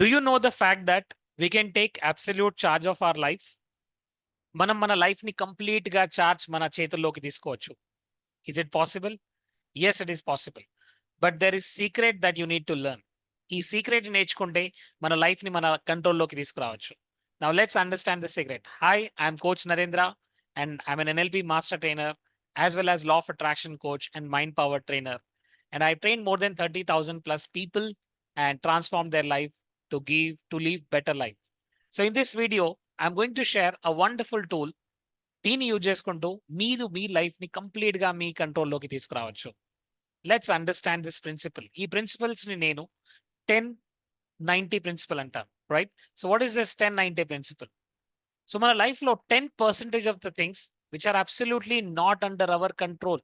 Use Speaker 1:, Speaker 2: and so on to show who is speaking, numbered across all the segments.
Speaker 1: Do you know the fact that we can take absolute charge of our life? మనం మన life ని complete గా charge మన చేతుల్లోకి తీసుకోవచ్చు. Is it possible? Yes, it is possible. But there is secret that you need to learn. ఈ secret నేర్చుకుంటే మన లైఫ్ ని మన కంట్రోల్లోకి తీసుకురావచ్చు. Now let's understand the secret. Hi, I'm coach Narendra and I'm an NLP master trainer as well as law of attraction coach and mind power trainer. And I train more than 30,000 plus people and transform their life to live better life. So in this video, I'm going to share a wonderful tool. దీన్ని use చేసుకుంటూ మీరు మీ life ని complete గా మీ కంట్రోల్లోకి తీసుకురావచ్చు. Let's understand this principle. ఈ principles ని నేను 10-90 ప్రిన్సిపల్ అంటాను, right? So what is this 10-90 principle? So మన లైఫ్ లో 10% of the things which are absolutely not under our control,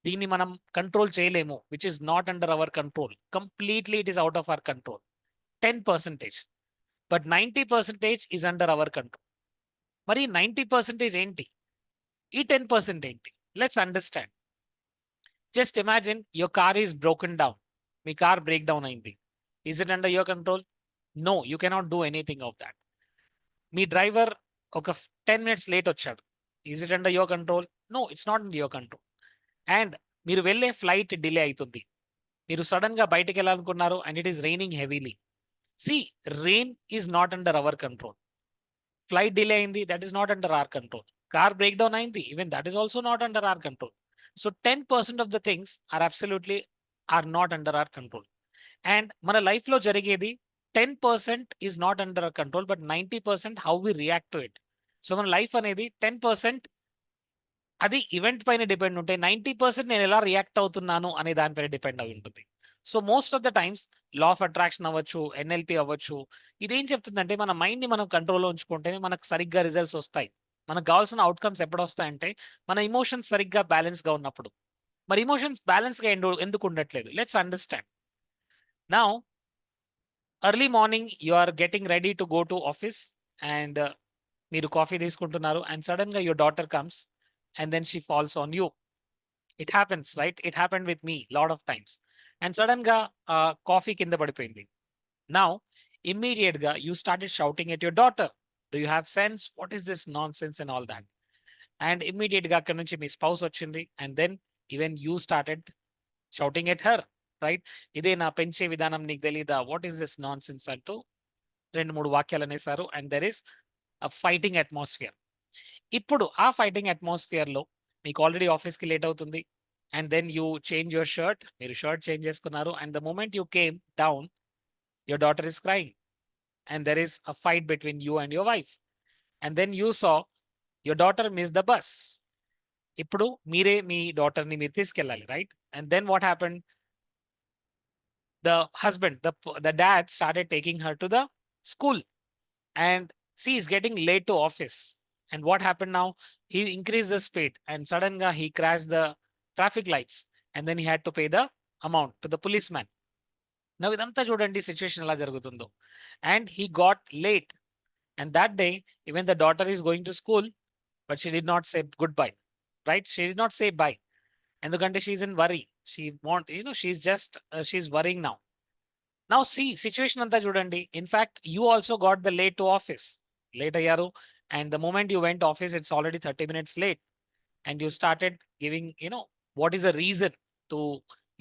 Speaker 1: దీన్ని మనం కంట్రోల్ చేయలేము, which is not under our control, completely it is out of our control. 10%. But 90% is under our control. మరి 90% ఏంటి? ఈ 10% ఏంటి? Let's understand. Just imagine your car is broken down. మీ car break down అయింది. Is it under your control? No, you cannot do anything of that. మీ driver ఒక 10 minutes late వచ్చాడు. Is it under your control? No, it's not under your control. And మీరు వెళ్ళే flight delay అవుతుంది. మీరు sudden గా బయటకు వెళ్ళాలనుకున్నారు and it is raining heavily. See, rain is not under our control. Flight delay అయింది, that is not under our control. Car break down అయింది, even that is also not under our control. So 10% of the things are absolutely are not under our control. And మన life లో జరిగేది 10% is not under our control, but 90% how we react to it. So మన life అనేది 10% అది event పైన depend ఉంటే, 90% నేను ఎలా రియాక్ట్ అవుతున్నాను అనే దానిపైన డిపెండ్ అయి ఉంటుంది. So most of the times law of attraction అవ్వచ్చు, ఎన్ఎల్పి అవ్వచ్చు, ఇదేం చెప్తుందంటే మన మైండ్ ని మనం కంట్రోల్లో ఉంచుకుంటేనే మనకు సరిగ్గా రిజల్ట్స్ వస్తాయి. మనకు కావాల్సిన అవుట్కమ్స్ ఎప్పుడు వస్తాయంటే మన ఇమోషన్స్ సరిగ్గా బ్యాలెన్స్ గా ఉన్నప్పుడు. మరి ఇమోషన్స్ బ్యాలెన్స్ గా ఎందుకు ఉండట్లేదు? Let's understand. Now early morning you are getting ready to go to office and మీరు కాఫీ తీసుకుంటున్నారు అండ్ సడన్ గా your daughter comes and then she falls on you. It happens, right? It happened with me lot of times. And sudden ga coffee kinda padipoyindi. Now immediate ga you started shouting at your daughter. Do you have sense? What is this nonsense and all that? And immediate ga akkadi nunchi me spouse వచ్చింది and then even you started shouting at her, right? ఇదే నా పెంచే విధానం నీకు తెలీదా? What is this nonsense అంటూ 2-3 వాక్యాలు అనేసారు and there is a fighting atmosphere. ఇప్పుడు ఆ ఫైటింగ్ అట్మాస్ఫియర్ లో మీకు ఆల్రెడీ ఆఫీస్కి లేట్ అవుతుంది and then you change your shirt. మీరు షర్ట్ చేంజ్ చేసుకున్నారు and the moment you came down your daughter is crying and there is a fight between you and your wife and then you saw your daughter miss the bus. ఇప్పుడు మీరే మీ డాటర్ని మీరు తీసుకెళ్ళాలి, right? And then what happened? The husband, the dad started taking her to the school and she is getting late to office. And what happened now? He increased the speed and suddenly he crashed the traffic lights and then he had to pay the amount to the policeman. Now idantha chudandi situation ela jarugutundo and he got late and that day even the daughter is going to school but she did not say goodbye, right? She did not say bye endukante she is in worry. She want, she's just she's worrying now. Now see, situation anta chudandi. In fact, you also got the late to office. Late ayyaru and the moment you went to office, it's already 30 minutes late. And you started giving, what is the reason to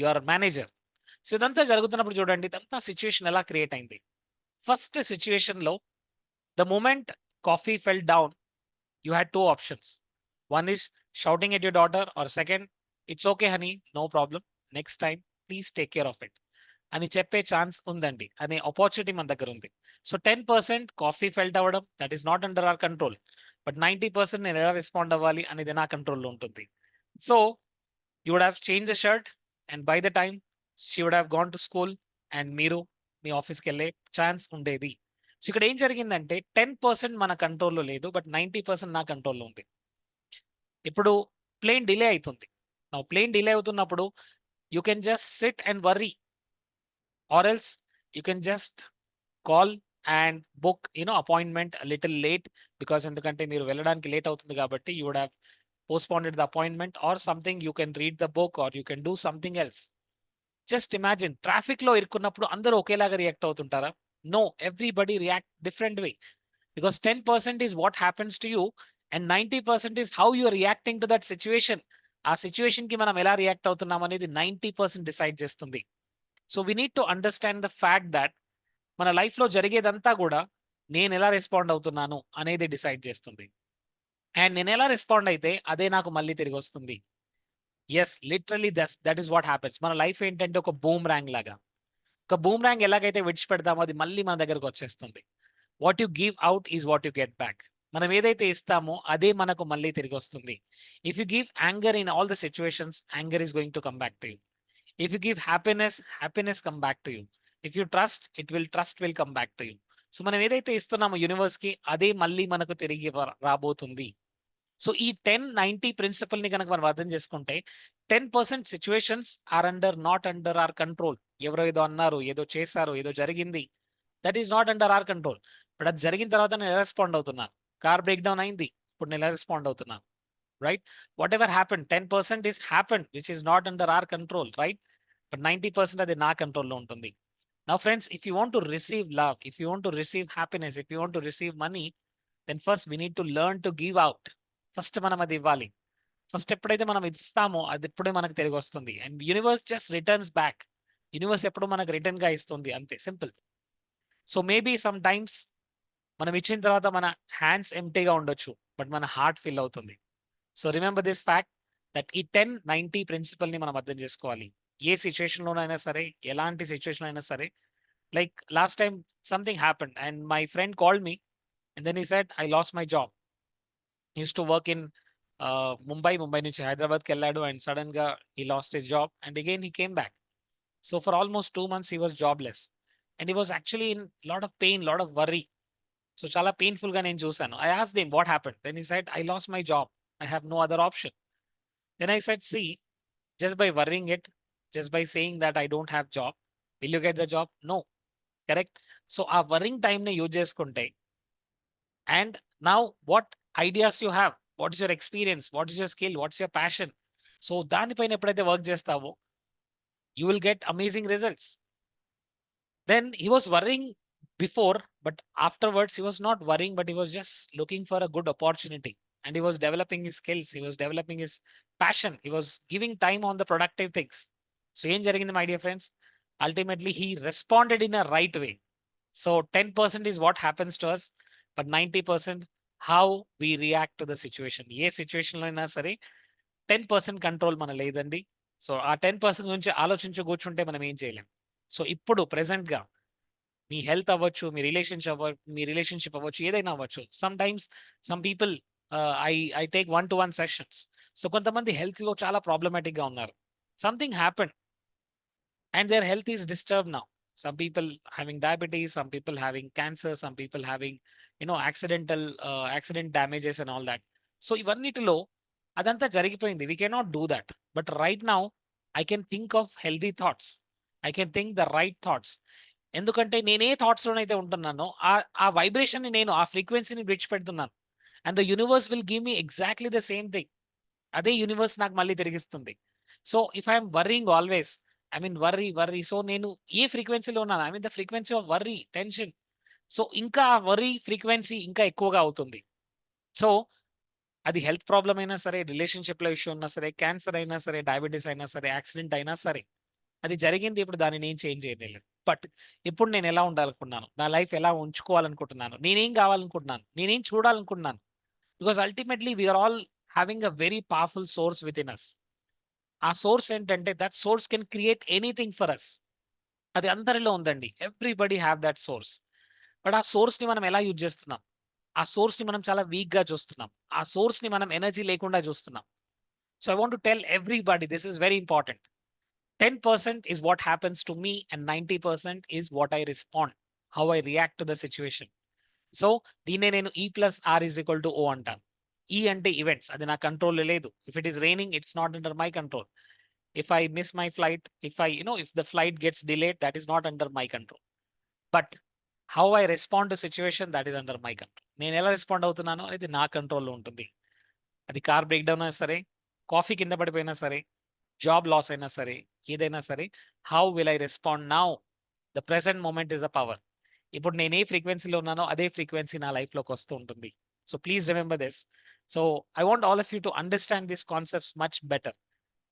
Speaker 1: your manager. So ఇదంతా జరుగుతున్నప్పుడు చూడండి, ఇదంతా situation ఎలా create అయింది. First situation లో the moment coffee fell down, you had two options. One is shouting at your daughter or second, it's okay honey, no problem. Next time, please take care of it. అని చెప్పే chance ఉందండి, అనే opportunity మన దగ్గర ఉంది. So 10% coffee felt అవ్వడం, that is not under our control. But 90% నేను ఎలా రెస్పాండ్ అవ్వాలి అనేది నా కంట్రోల్లో ఉంటుంది. So you would have change the shirt and by the time she would have gone to school and మీరు మీ ఆఫీస్కి వెళ్ళే ఛాన్స్ ఉండేది. సో ఇక్కడ ఏం జరిగిందంటే 10% మన కంట్రోల్లో లేదు, బట్ 90% నా కంట్రోల్లో ఉంది. ఇప్పుడు ప్లేన్ డిలే అవుతుంది. నా ప్లేన్ డిలే అవుతున్నప్పుడు you can just SIT and worry or else you can just call and book appointment a little late because endukante meer velladaniki late avutundi kabatti you would have postponed the appointment or something. You can read the book or you can do something else. Just imagine traffic lo irkunnappudu andaru okelaga react avutuntara? No, everybody react different way. Because 10% is what happens to you and 90% is how you are reacting to that situation. ఆ situation కి మనం ఎలా react అవుతున్నాం అనేది 90% decide చేస్తుంది. So we need to understand the fact that మన life లో జరిగేదంతా కూడా నేను ఎలా రెస్పాండ్ అవుతున్నాను అనేది డిసైడ్ చేస్తుంది. అండ్ నేను ఎలా రెస్పాండ్ అయితే అదే నాకు మళ్ళీ తిరిగి వస్తుంది. Yes, literally that is what happens. మన లైఫ్ ఏంటంటే ఒక బూమ్ ర్యాంగ్ లాగా. ఒక బూమ్ ర్యాంగ్ ఎలాగైతే విడిచిపెడతామో అది మళ్ళీ మన దగ్గరకు వచ్చేస్తుంది. What you give out is what you get back. మనం ఏదైతే ఇస్తామో అదే మనకు మళ్ళీ తిరిగి వస్తుంది. If you give anger in all the situations, anger is going to come back to you. If you give happiness, happiness come back to you. If you trust will come back to you. So మనం ఏదైతే ఇస్తున్నామో universe కి అదే మళ్ళీ మనకు తిరిగి రాబోతుంది. So ఈ 10-90 principal ని కనుక మనం అర్థం చేసుకుంటే 10% situations are not under our control. ఎవరో ఏదో అన్నారు, ఏదో చేశారు, ఏదో జరిగింది, that is not under our control. But అది జరిగిన తర్వాత నేను ఎలా రెస్పాండ్ అవుతున్నాను? కార్ బ్రేక్ డౌన్ అయింది, ఇప్పుడు నేను ఎలా రెస్పాండ్ అవుతున్నాను? Right? Whatever happen 10% is happen which is not under our control, right? But 90% అది నా కంట్రోల్లో ఉంటుంది. Now friends, if you want to receive love, if you want to receive happiness, if you want to receive money, then first we need to learn to give out. First మనం అది ఇవ్వాలి. First ఎప్పుడైతే మనం ఇస్తామో అది ఎప్పుడే మనకు తిరిగి వస్తుంది. And universe just returns back. Universe ఎప్పుడు మనకు రిటర్న్ గా ఇస్తుంది, అంతే, simple. So maybe some times మనం ఇచ్చిన తర్వాత మన హ్యాండ్స్ ఎంటీగా ఉండొచ్చు, బట్ మన హార్ట్ ఫిల్ అవుతుంది. So remember this fact that ఈ 10-90 ప్రిన్సిపల్ ని మనం అర్థం చేసుకోవాలి. ఏ సిచ్యువేషన్ లోనైనా సరే, ఎలాంటి సిచ్యువేషన్ అయినా సరే. Like last time something happened and my friend called me and then he said I lost my job. Used to work in Mumbai నుంచి హైదరాబాద్కి వెళ్ళాడు అండ్ సడన్ గా he lost his job and again he came back. So for almost 2 months he was jobless and he was actually in lot of pain, lot of worry. So చాలా painful గా నేను చూసాను. I asked him what happened. Then he said I lost my job, I have no other option. Then I said see, just by worrying it, just by saying that I don't have job, will you get the job? No. Correct? So ఆ worrying time ని use చేసుకుంటే and now what ideas you have, what is your experience, what is your skill, what is your passion, so దానిపైన ఎప్పుడైతే work చేస్తావో you will get amazing results. Then he was worrying before, but afterwards he was not worrying, but he was just looking for a good opportunity. And he was developing his skills, he was developing his passion, he was giving time on the productive things. So ఏం జరిగింది my dear friends? Ultimately he responded in a right way. So 10% is what happens to us, but 90% how we react to the situation. A situation లో అయినా సరే 10% control మన లేదండి. So ఆ 10% గురించి ఆలోచించి కూర్చుంటే మనం ఏం చేయలేం. సో ఇప్పుడు ప్రెసెంట్ గా మీ హెల్త్ అవ్వచ్చు, మీ రిలేషన్షిప్ అవ్వచ్చు, ఏదైనా అవ్వచ్చు. Sometimes some people I take 1-to-1 sessions. So కొంతమంది హెల్త్ లో చాలా ప్రాబ్లమాటిక్ గా ఉన్నారు. Something happen and there health is disturb now. Some people having diabetes, some people having cancer, some people having accident damages and all that. So ఇవన్నిటిలో అదంతా జరిగిపోయింది. We cannot do that. But right now I can think of healthy thoughts, I can think the right thoughts. ఎందుకంటే నేనే thoughts లోనైతే ఉంటున్నానో ఆ vibration ని, నేను ఆ ఫ్రీక్వెన్సీని విడిచిపెడుతున్నాను. And the universe will give me exactly the same thing. అదే universe నాకు మళ్ళీ తిరిగిస్తుంది. So if I'm worrying always, worry, so నేను ఏ ఫ్రీక్వెన్సీలో ఉన్నాను, the frequency of worry, tension. So ఇంకా వర్రీ ఫ్రీక్వెన్సీ ఇంకా ఎక్కువగా అవుతుంది. సో అది హెల్త్ ప్రాబ్లం అయినా సరే, రిలేషన్షిప్ లో ఇష్యూ ఉన్నా సరే, క్యాన్సర్ అయినా సరే, డయాబెటీస్ అయినా సరే, యాక్సిడెంట్ అయినా సరే, అది జరిగింది. ఇప్పుడు దాన్ని నేను చేంజ్ చేయలేను. బట్ ఇప్పుడు నేను ఎలా ఉండాలనుకున్నాను, నా లైఫ్ ఎలా ఉంచుకోవాలనుకుంటున్నాను, నేనేం కావాలనుకుంటున్నాను, నేనేం చూడాలనుకుంటున్నాను. Because ultimately we are all having a very powerful source with in us. ఆ సోర్స్ ఏంటంటే that source can create anything for us. అది అందరిలో ఉందండి. Everybody have that source. But ఆ సోర్స్ ని మనం ఎలా యూజ్ చేస్తున్నాం? ఆ సోర్స్ ని మనం చాలా వీక్ గా చూస్తున్నాం. ఆ సోర్స్ ని మనం ఎనర్జీ లేకుండా చూస్తున్నాం. So I want to tell everybody, this is very important. 10% is what happens to me and 90% is what I respond, how I react to the situation. So దీన్నే నేను E+R=O అంటాను. ఈ అంటే ఈవెంట్స్, అది నా కంట్రోల్ లేదు. If it is raining, it's not under my control. If I miss my flight, if the flight gets delayed, that is not under my control. But how I respond to situation, that is under my control. నేను ఎలా respond అవుతున్నానో అది నా కంట్రోల్లో ఉంటుంది. అది car break down అయినా సరే, coffee కింద పడిపోయినా సరే, జాబ్ లాస్ అయినా సరే, ఏదైనా సరే, how will I respond now? The present moment is a power. ఇప్పుడు నేను ఏ ఫ్రీక్వెన్సీలో ఉన్నానో అదే ఫ్రీక్వెన్సీ నా లైఫ్లోకి వస్తూ ఉంటుంది. So please remember this. So I want all of you to understand these concepts much better.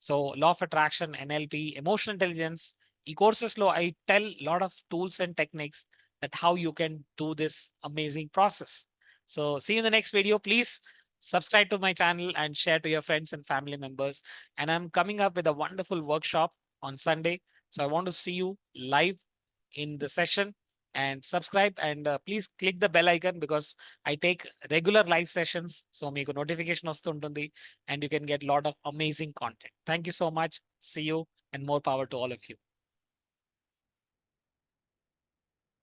Speaker 1: So law of attraction, NLP, emotional intelligence, ఈ కోర్సెస్లో I tell lot of tools and techniques that how you can do this amazing process. So see you in the next video. Please subscribe to my channel and share to your friends and family members. And I'm coming up with a wonderful workshop on Sunday. So I want to see you live in the session, and subscribe, and please click the bell icon because I take regular live sessions. So meeku notification vastundi and you can get a lot of amazing content. Thank you so much. See you, and more power to all of you.